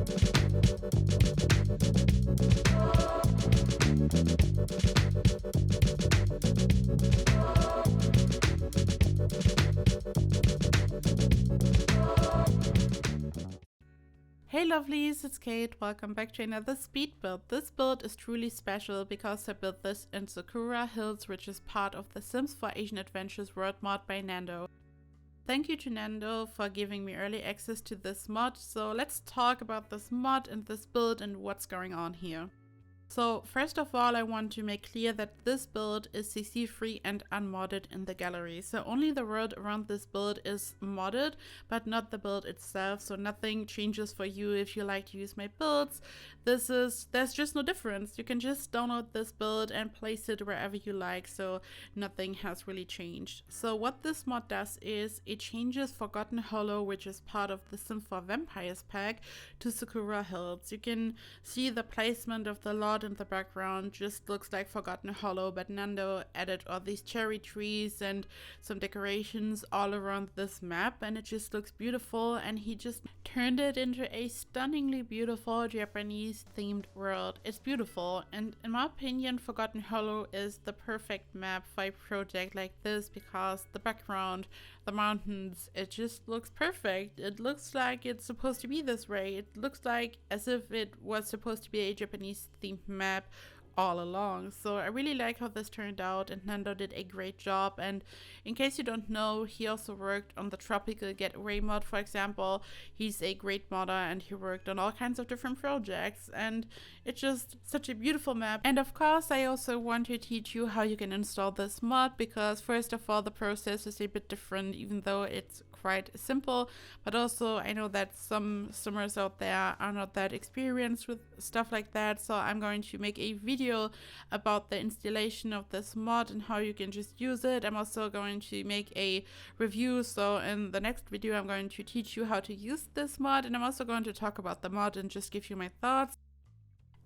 Hey lovelies, it's Kate. Welcome back to another speed build. This build is truly special because I built this in Sakura Hills, which is part of the Sims 4 Asian Adventures world mod by Nando. Thank you to Nando for giving me early access to this mod, so let's talk about this mod and this build and what's going on here. So first of all, I want to make clear that this build is CC free and unmodded in the gallery. So only the world around this build is modded, but not the build itself. So nothing changes for you if you like to use my builds. There's just no difference. You can just download this build and place it wherever you like. So nothing has really changed. So what this mod does is it changes Forgotton Hollow, which is part of the Sims 4 Vampires pack, to Sakura Hills. You can see the placement of the lot in the background just looks like Forgotton Hollow, but Nando added all these cherry trees and some decorations all around this map, and it just looks beautiful, and he just turned it into a stunningly beautiful Japanese themed world. It's beautiful, and in my opinion Forgotton Hollow is the perfect map for a project like this because the background, the mountains, it just looks perfect. It looks like it's supposed to be this way. It looks like as if it was supposed to be a Japanese themed map all along. So I really like how this turned out, and Nando did a great job. And in case you don't know, he also worked on the Tropical Getaway mod, for example. He's a great modder and he worked on all kinds of different projects, and it's just such a beautiful map. And of course I also want to teach you how you can install this mod, because first of all the process is a bit different, even though it's quite simple, but also I know that some simmers out there are not that experienced with stuff like that, so I'm going to make a video about the installation of this mod and how you can just use it. I'm also going to make a review, so in the next video I'm going to teach you how to use this mod, and I'm also going to talk about the mod and just give you my thoughts.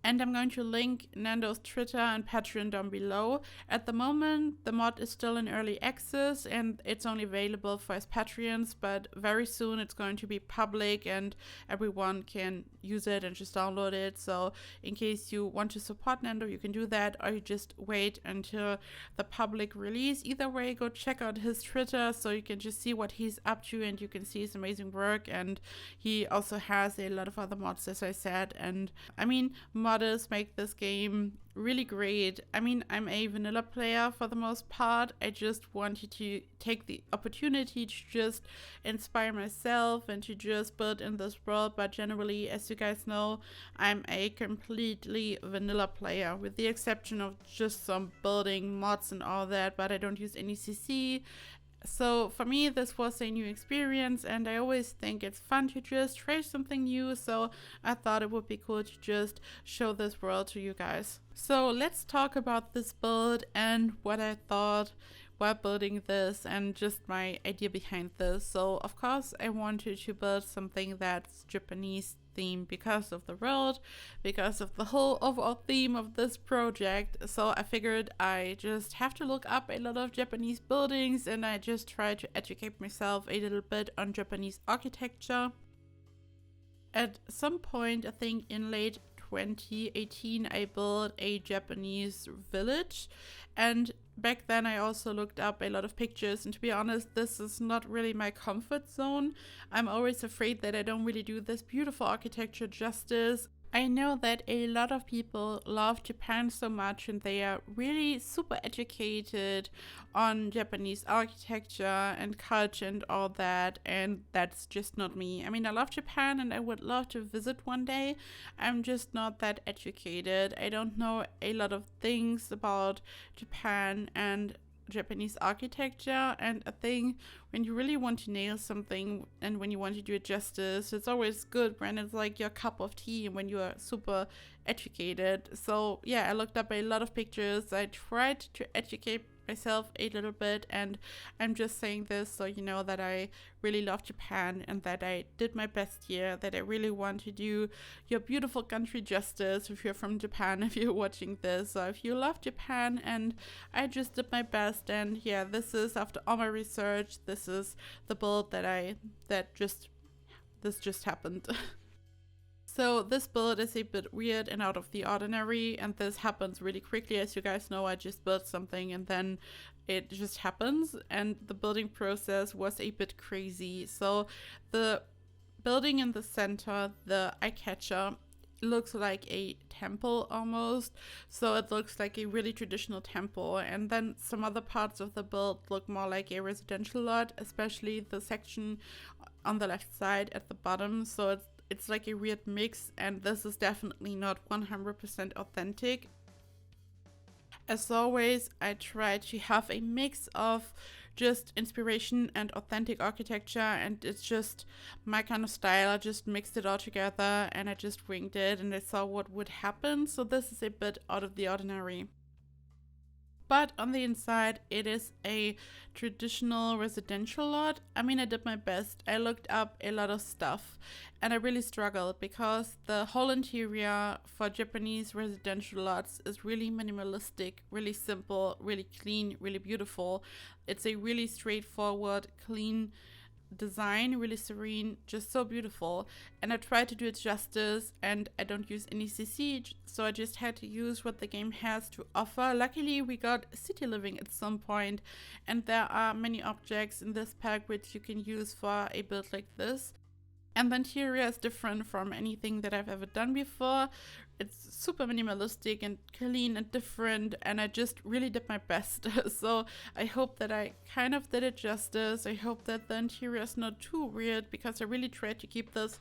And I'm going to link Nando's Twitter and Patreon down below. At the moment, the mod is still in early access and it's only available for his Patreons, but very soon it's going to be public and everyone can use it and just download it. So in case you want to support Nando, you can do that, or you just wait until the public release. Either way, go check out his Twitter so you can just see what he's up to and you can see his amazing work. And he also has a lot of other mods, as I said. And I mean, modders make this game really great. I mean, I'm a vanilla player for the most part. I just wanted to take the opportunity to just inspire myself and to just build in this world, but generally, as you guys know, I'm a completely vanilla player, with the exception of just some building mods and all that, but I don't use any CC. So for me, this was a new experience, and I always think it's fun to just try something new, so I thought it would be cool to just show this world to you guys. So let's talk about this build and what I thought while building this and just my idea behind this. So of course I wanted to build something that's Japanese theme because of the world, because of the whole overall theme of this project. So I figured I just have to look up a lot of Japanese buildings, and I just try to educate myself a little bit on Japanese architecture. At some point, I think in late 2018, I built a Japanese village, and back then I also looked up a lot of pictures, and to be honest, this is not really my comfort zone. I'm always afraid that I don't really do this beautiful architecture justice. I know that a lot of people love Japan so much and they are really super educated on Japanese architecture and culture and all that, and that's just not me. I mean, I love Japan and I would love to visit one day. I'm just not that educated. I don't know a lot of things about Japan and Japanese architecture, and I think when you really want to nail something and when you want to do it justice, it's always good when it's like your cup of tea and when you are super educated. So yeah, I looked up a lot of pictures. I tried to educate myself a little bit, and I'm just saying this so you know that I really love Japan and that I did my best here, that I really want to do your beautiful country justice if you're from Japan, if you're watching this. So if you love Japan, and I just did my best, and yeah, this is, after all my research, this is the build that just happened. So this build is a bit weird and out of the ordinary, and this happens really quickly. As you guys know, I just built something and then it just happens, and the building process was a bit crazy. So the building in the center, the eye catcher, looks like a temple almost. So it looks like a really traditional temple, and then some other parts of the build look more like a residential lot, especially the section on the left side at the bottom. So it's like a weird mix, and this is definitely not 100% authentic. As always, I try to have a mix of just inspiration and authentic architecture, and it's just my kind of style. I just mixed it all together and I just winged it, and I saw what would happen. So this is a bit out of the ordinary. But on the inside, it is a traditional residential lot. I mean, I did my best. I looked up a lot of stuff and I really struggled because the whole interior for Japanese residential lots is really minimalistic, really simple, really clean, really beautiful. It's a really straightforward, clean design, really serene, just so beautiful, and I tried to do it justice, and I don't use any CC, so I just had to use what the game has to offer. Luckily we got city living at some point, and there are many objects in this pack which you can use for a build like this. And the interior is different from anything that I've ever done before. It's super minimalistic and clean and different, and I just really did my best. So I hope that I kind of did it justice. I hope that the interior is not too weird, because I really tried to keep this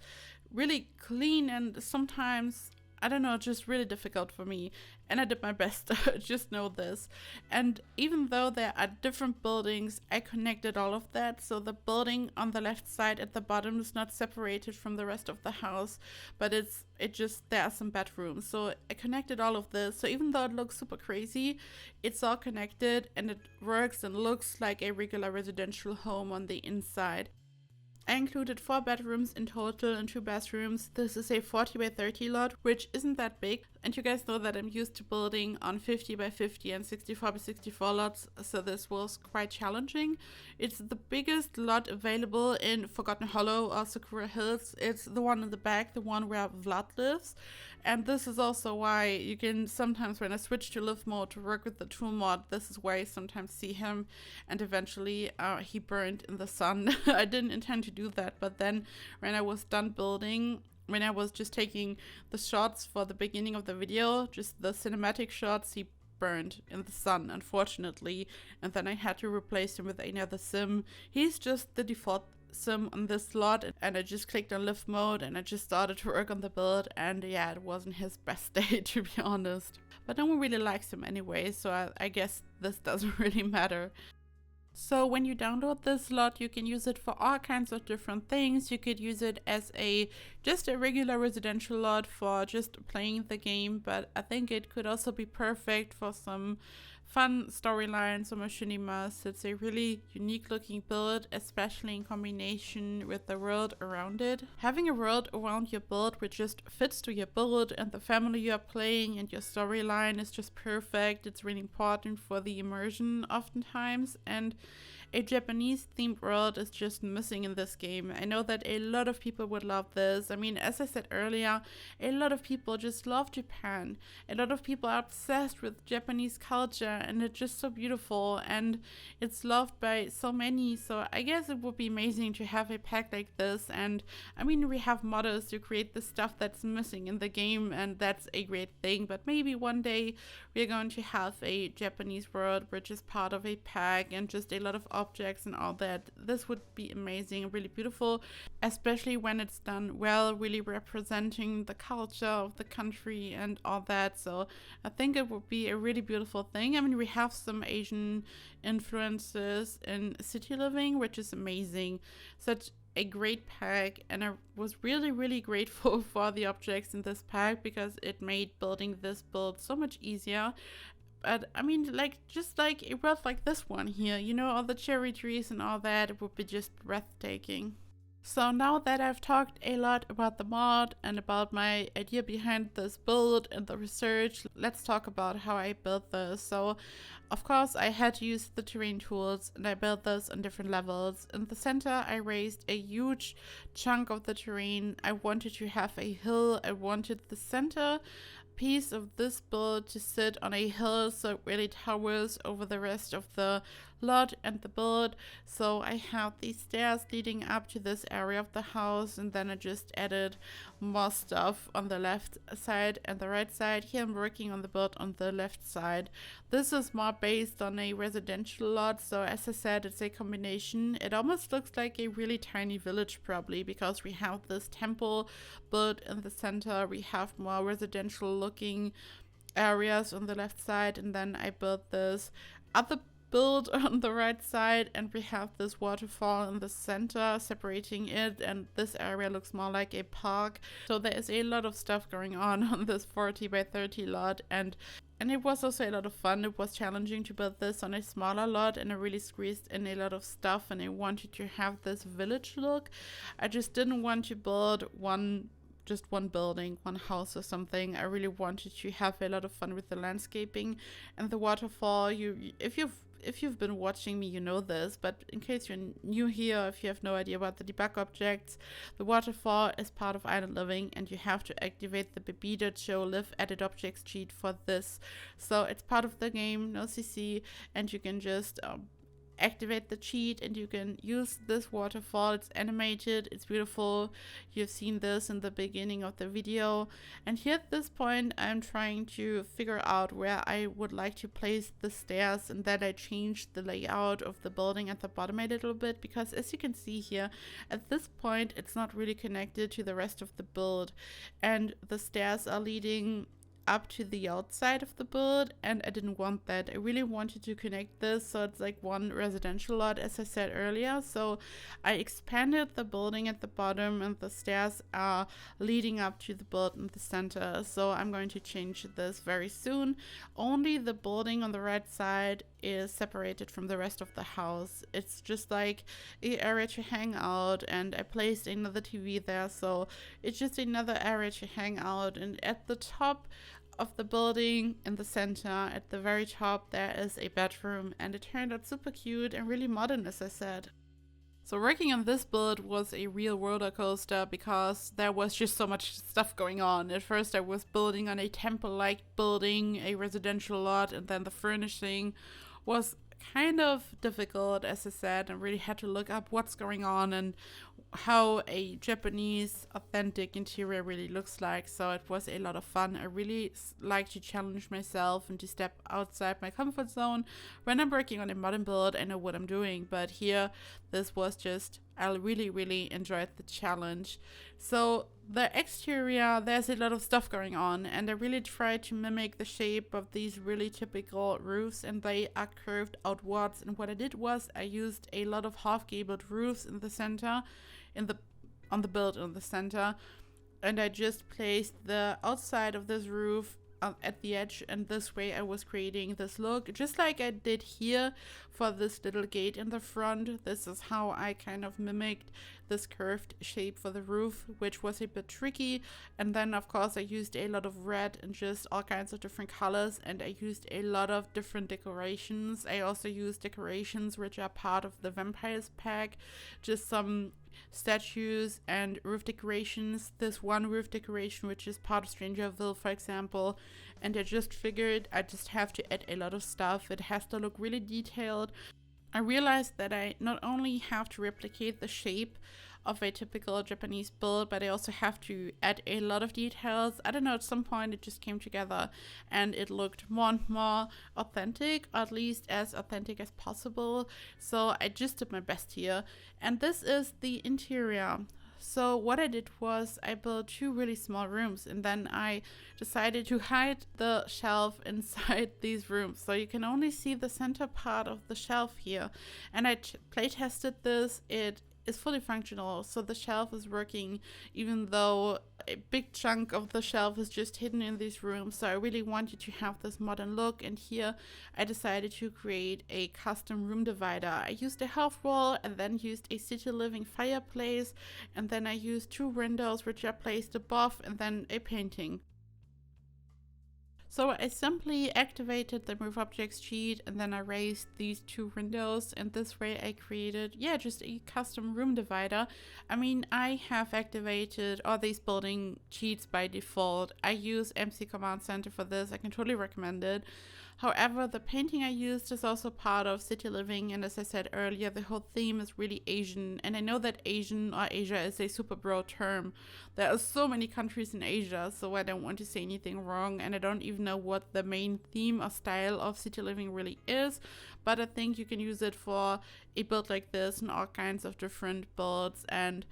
really clean, and sometimes, I don't know, just really difficult for me, and I did my best. Just know this. And even though there are different buildings, I connected all of that. So the building on the left side at the bottom is not separated from the rest of the house, but there are some bedrooms. So I connected all of this. So even though it looks super crazy, it's all connected and it works and looks like a regular residential home on the inside. I included 4 bedrooms in total and 2 bathrooms. This is a 40 by 30 lot, which isn't that big. And you guys know that I'm used to building on 50 by 50 and 64 by 64 lots, so this was quite challenging. It's the biggest lot available in Forgotton Hollow or Sakura Hills. It's the one in the back, the one where Vlad lives. And this is also why you can sometimes, when I switch to live mode to work with the tool mod, this is where I sometimes see him, and eventually he burned in the sun. I didn't intend to do that, but then when I was done building, when I was just taking the shots for the beginning of the video, just the cinematic shots, he burned in the sun, unfortunately, and then I had to replace him with another sim. He's just the default sim on this slot, and I just clicked on live mode and I just started to work on the build, and yeah, it wasn't his best day, to be honest. But no one really likes him anyway, so I guess this doesn't really matter. So when you download this slot, you can use it for all kinds of different things. You could use it as just a regular residential lot for just playing the game, but I think it could also be perfect for some fun storylines or machinimas. It's a really unique looking build, especially in combination with the world around it. Having a world around your build which just fits to your build and the family you are playing and your storyline is just perfect. It's really important for the immersion oftentimes, and a Japanese themed world is just missing in this game. I know that a lot of people would love this. I mean, as I said earlier, a lot of people just love Japan. A lot of people are obsessed with Japanese culture, and it's just so beautiful and it's loved by so many. So I guess it would be amazing to have a pack like this. And I mean, we have modders to create the stuff that's missing in the game, and that's a great thing. But maybe one day we're going to have a Japanese world which is part of a pack and just a lot of objects and all that. This would be amazing, really beautiful, especially when it's done well, really representing the culture of the country and all that. So I think it would be a really beautiful thing. I mean, we have some Asian influences in city living, which is amazing. Such a great pack, and I was really grateful for the objects in this pack because it made building this build so much easier. But I mean, just like a world like this one here, you know, all the cherry trees and all that, it would be just breathtaking. So now that I've talked a lot about the mod and about my idea behind this build and the research, let's talk about how I built this. So of course I had to use the terrain tools and I built this on different levels. In the center I raised a huge chunk of the terrain. I wanted to have a hill. I wanted the center piece of this build to sit on a hill so it really towers over the rest of the lot and the build. So I have these stairs leading up to this area of the house, and then I just added more stuff on the left side and the right side. Here I'm working on the build on the left side. This is more based on a residential lot, so as I said, it's a combination. It almost looks like a really tiny village probably, because we have this temple built in the center. We have more residential looking areas on the left side, and then I built this other build on the right side, and we have this waterfall in the center separating it, and this area looks more like a park. So there is a lot of stuff going on this 40 by 30 lot, and it was also a lot of fun. It was challenging to build this on a smaller lot, and I really squeezed in a lot of stuff, and I wanted to have this village look. I just didn't want to build just one building, one house or something. I really wanted to have a lot of fun with the landscaping and the waterfall. If you've been watching me, you know this, but in case you're new here, if you have no idea about the debug objects, the waterfall is part of Island Living, and you have to activate the bb.show live edit objects cheat for this. So it's part of the game, no CC, and you can just activate the cheat and you can use this waterfall. It's animated, it's beautiful. You've seen this in the beginning of the video, and here at this point I'm trying to figure out where I would like to place the stairs, and then I changed the layout of the building at the bottom a little bit, because as you can see here at this point it's not really connected to the rest of the build, and the stairs are leading up to the outside of the build, and I didn't want that. I really wanted to connect this so it's like one residential lot, as I said earlier. So I expanded the building at the bottom, and the stairs are leading up to the build in the center. So I'm going to change this very soon. Only the building on the right side is separated from the rest of the house. It's just like an area to hang out, and I placed another TV there, so it's just another area to hang out. And at the top of the building in the center, at the very top, there is a bedroom, and it turned out super cute and really modern, as I said. So working on this build was a real roller coaster, because there was just so much stuff going on. At first I was building on a temple-like building, a residential lot, and then the furnishing was kind of difficult, as I said, and really had to look up what's going on and how a Japanese authentic interior really looks like. So it was a lot of fun. I really like to challenge myself and to step outside my comfort zone. When I'm working on a modern build, I know what I'm doing, but here this was just, I really enjoyed the challenge. So the exterior, there's a lot of stuff going on, and I really tried to mimic the shape of these really typical roofs, and they are curved outwards. And what I did was I used a lot of half-gabled roofs in the center, on the build in the center, and I just placed the outside of this roof at the edge, and this way I was creating this look just like I did here for this little gate in the front. This is how I kind of mimicked this curved shape for the roof, which was a bit tricky. And then of course I used a lot of red and just all kinds of different colors, and I used a lot of different decorations. I also used decorations which are part of the vampires pack, just some statues and roof decorations. This one roof decoration which is part of Strangerville, for example, and I just figured I just have to add a lot of stuff. It has to look really detailed. I realized that I not only have to replicate the shape of a typical Japanese build, but I also have to add a lot of details. I don't know, at some point it just came together and it looked more and more authentic, or at least as authentic as possible. So I just did my best here. And this is the interior. So what I did was I built 2 really small rooms, and then I decided to hide the shelf inside these rooms. So you can only see the center part of the shelf here. And I play tested this. It is fully functional. So the shelf is working, even though a big chunk of the shelf is just hidden in these rooms. So I really wanted to have this modern look, and here I decided to create a custom room divider. I used a half wall and then used a city living fireplace, and then I used 2 windows which I placed above, and then a painting. So I simply activated the move objects cheat, and then I raised these 2 windows, and this way I created, just a custom room divider. I mean, I have activated all these building cheats by default. I use MC Command Center for this. I can totally recommend it. However, the painting I used is also part of City Living, and as I said earlier, the whole theme is really Asian, and I know that Asian or Asia is a super broad term. There are so many countries in Asia, so I don't want to say anything wrong, and I don't even know what the main theme or style of City Living really is, but I think you can use it for a build like this and all kinds of different builds, and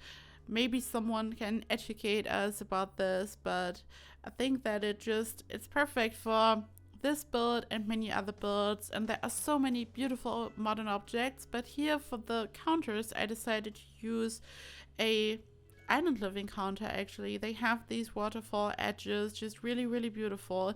maybe someone can educate us about this, but I think that it's perfect for this build and many other builds, and there are so many beautiful modern objects. But here for the counters I decided to use a island living counter. Actually, they have these waterfall edges, just really beautiful.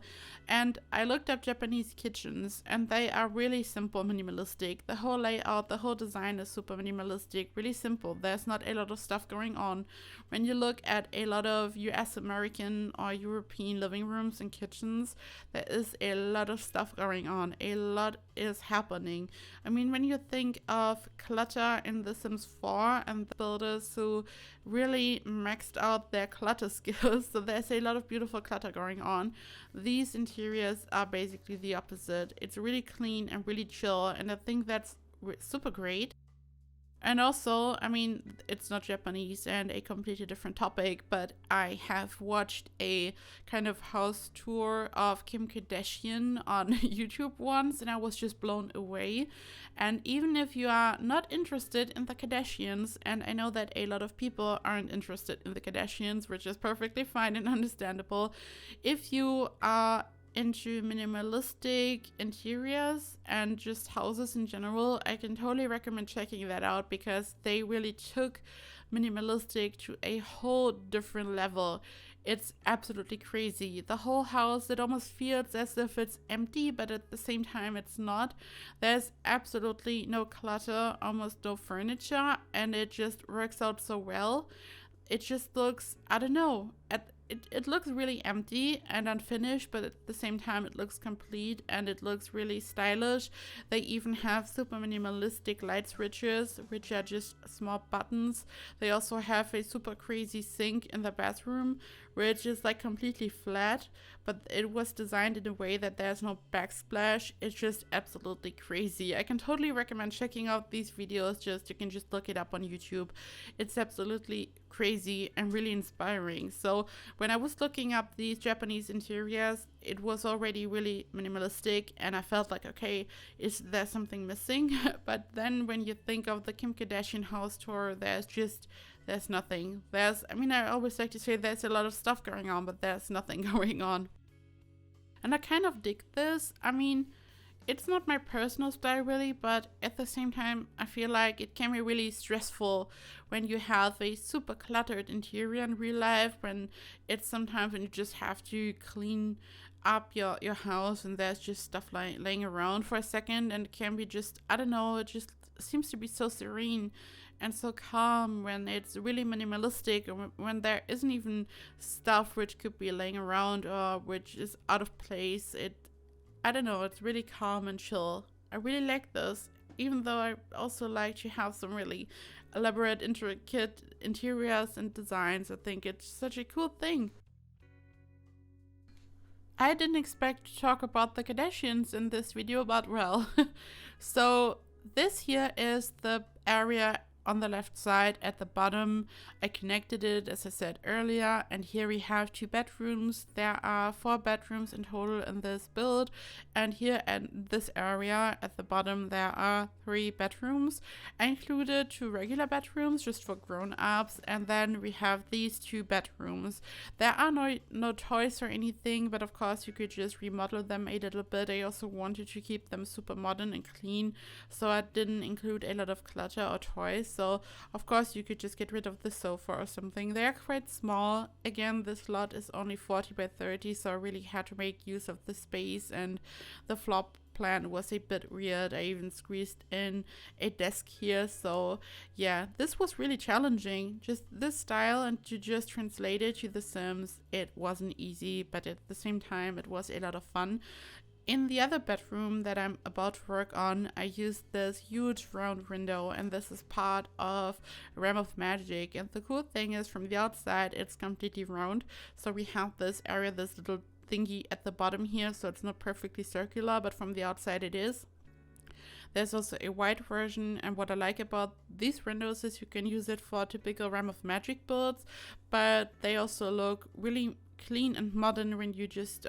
And I looked up Japanese kitchens, and they are really simple, minimalistic. The whole layout, the whole design is super minimalistic, really simple. There's not a lot of stuff going on. When you look at a lot of US American or European living rooms and kitchens, there is a lot of stuff going on. A lot is happening. I mean, when you think of clutter in The Sims 4 and the builders who really maxed out their clutter skills, so there's a lot of beautiful clutter going on, these interiors are basically the opposite. It's really clean and really chill, and I think that's super great. And also, I mean, it's not Japanese and a completely different topic, but I have watched a kind of house tour of Kim Kardashian on YouTube once, and I was just blown away. And even if you are not interested in the Kardashians, and I know that a lot of people aren't interested in the Kardashians, which is perfectly fine and understandable, if you are into minimalistic interiors and just houses in general, I can totally recommend checking that out, because they really took minimalistic to a whole different level. It's absolutely crazy. The whole house, it almost feels as if it's empty, but at the same time it's not. There's absolutely no clutter, almost no furniture, and it just works out so well. It just looks, I don't know, it looks really empty and unfinished, but at the same time it looks complete and it looks really stylish. They even have super minimalistic light switches, which are just small buttons. They also have a super crazy sink in the bathroom, which is like completely flat, but it was designed in a way that there's no backsplash. It's just absolutely crazy. I can totally recommend checking out these videos. You can just look it up on YouTube. It's absolutely crazy and really inspiring. So when I was looking up these Japanese interiors, it was already really minimalistic, and I felt like, okay, is there something missing? But then when you think of the Kim Kardashian house tour, there's nothing. I always like to say there's a lot of stuff going on, but there's nothing going on. And I kind of dig this. I mean, it's not my personal style really, but at the same time, I feel like it can be really stressful when you have a super cluttered interior in real life, when you just have to clean up your house and there's just stuff laying around for a second, and it can be just, I don't know, it just seems to be so serene and so calm when it's really minimalistic, or when there isn't even stuff which could be laying around or which is out of place. I don't know, it's really calm and chill. I really like this, even though I also like to have some really elaborate, intricate interiors and designs. I think it's such a cool thing. I didn't expect to talk about the Kardashians in this video, but well. So this here is the area on the left side at the bottom. I connected it, as I said earlier, and here we have 2 bedrooms. There are 4 bedrooms in total in this build, and here at this area at the bottom there are 3 bedrooms. I included 2 regular bedrooms just for grown-ups, and then we have these 2 bedrooms. There are no toys or anything, but of course you could just remodel them a little bit. I also wanted to keep them super modern and clean, so I didn't include a lot of clutter or toys. so of course you could just get rid of the sofa or something. They are quite small. Again, this lot is only 40 by 30, so I really had to make use of the space, and the floor plan was a bit weird. I even squeezed in a desk here, so yeah, this was really challenging. Just this style, and to just translate it to The Sims, it wasn't easy, but at the same time it was a lot of fun. In the other bedroom that I'm about to work on, I used this huge round window, and this is part of Realm of Magic. And the cool thing is, from the outside, it's completely round. So we have this area, this little thingy at the bottom here, so it's not perfectly circular, but from the outside it is. There's also a white version, and what I like about these windows is you can use it for typical Realm of Magic builds, but they also look really clean and modern when you just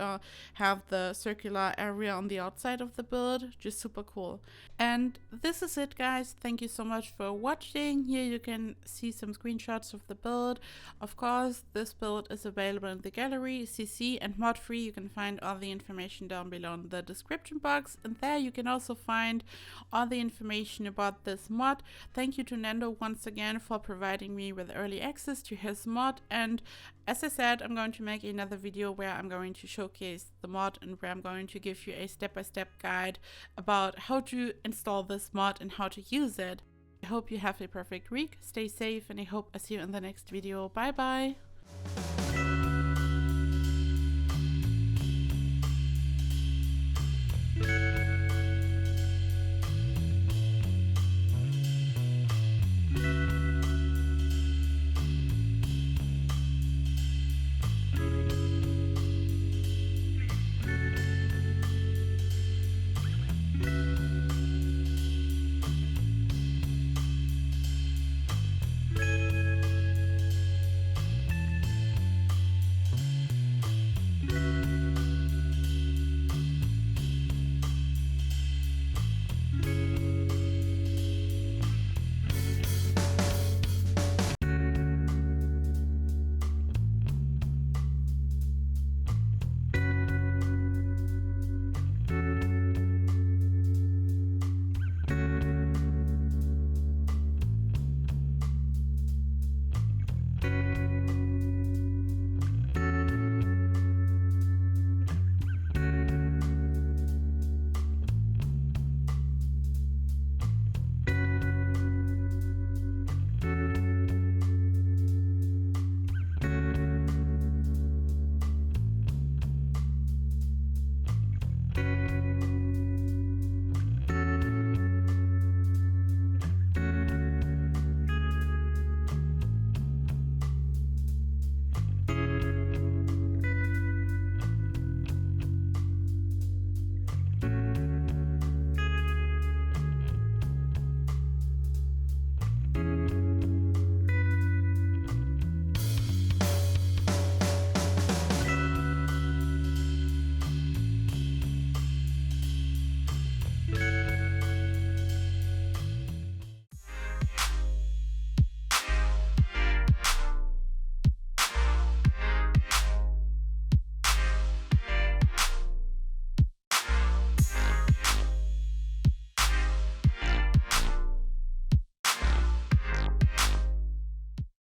have the circular area on the outside of the build. Just super cool. And this is it, guys. Thank you so much for watching. Here you can see some screenshots of the build. Of course, this build is available in the gallery, CC and mod free. You can find all the information down below in the description box, and there you can also find all the information about this mod. Thank you to Nando once again for providing me with early access to his mod, and as I said, I'm going to make another video where I'm going to showcase the mod and where I'm going to give you a step-by-step guide about how to install this mod and how to use it. I hope you have a perfect week, stay safe, and I hope I see you in the next video. Bye bye!